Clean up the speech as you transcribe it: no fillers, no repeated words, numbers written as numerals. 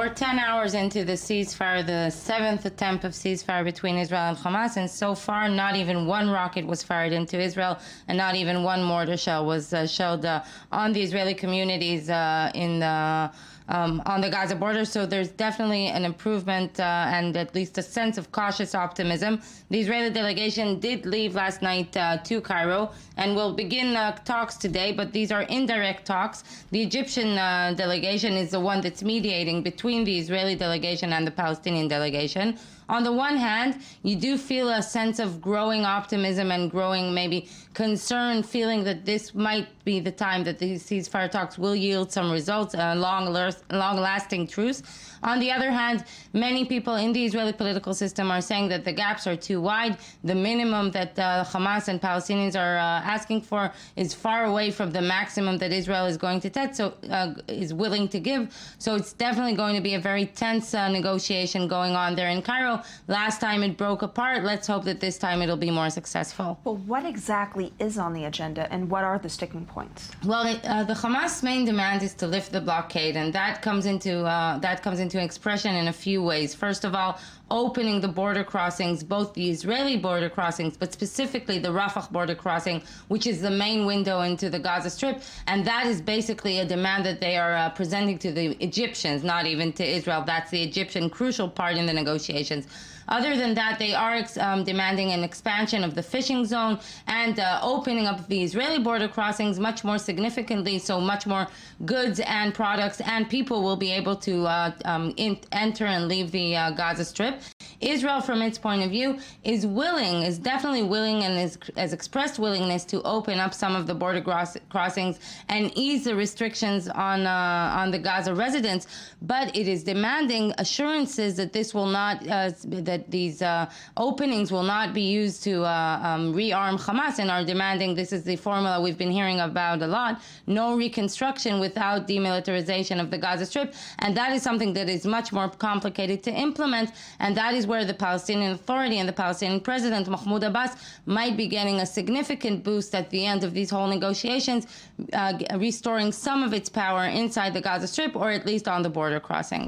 We're 10 hours into the ceasefire, the seventh attempt of ceasefire between Israel and Hamas, and so far not even one rocket was fired into Israel, and not even one mortar shell was shelled on the Israeli communities on the Gaza border. So there's definitely an improvement and at least a sense of cautious optimism. The Israeli delegation did leave last night to Cairo and will begin talks today, but these are indirect talks. The Egyptian delegation is the one that's mediating between the Israeli delegation and the Palestinian delegation. On the one hand, you do feel a sense of growing optimism and growing maybe concern, feeling that this might be the time that these ceasefire talks will yield some results, a long-lasting truce. On the other hand, many people in the Israeli political system are saying that the gaps are too wide. The minimum that Hamas and Palestinians are asking for is far away from the maximum that Israel is going to is willing to give. So it's definitely going to be a very tense negotiation going on there in Cairo. Last time it broke apart. Let's hope that this time it'll be more successful. Well, what exactly is on the agenda, and what are the sticking points? Well, the Hamas' main demand is to lift the blockade, and that comes into expression in a few ways. First of all, opening the border crossings, both the Israeli border crossings, but specifically the Rafah border crossing, which is the main window into the Gaza Strip. And that is basically a demand that they are presenting to the Egyptians, not even to Israel. That's the Egyptian crucial part in the negotiations. Other than that, they are demanding an expansion of the fishing zone and opening up the Israeli border crossings much more significantly, so much more goods and products and people will be able to enter and leave the Gaza Strip. Israel, from its point of view, is definitely willing and has expressed willingness to open up some of the border crossings and ease the restrictions on the Gaza residents, but it is demanding assurances that this will not, that these openings will not be used to rearm Hamas, and are demanding, this is the formula we've been hearing about a lot, no reconstruction without demilitarization of the Gaza Strip, and that is something that is much more complicated to implement, and that is where the Palestinian Authority and the Palestinian President, Mahmoud Abbas, might be getting a significant boost at the end of these whole negotiations, restoring some of its power inside the Gaza Strip, or at least on the border crossing.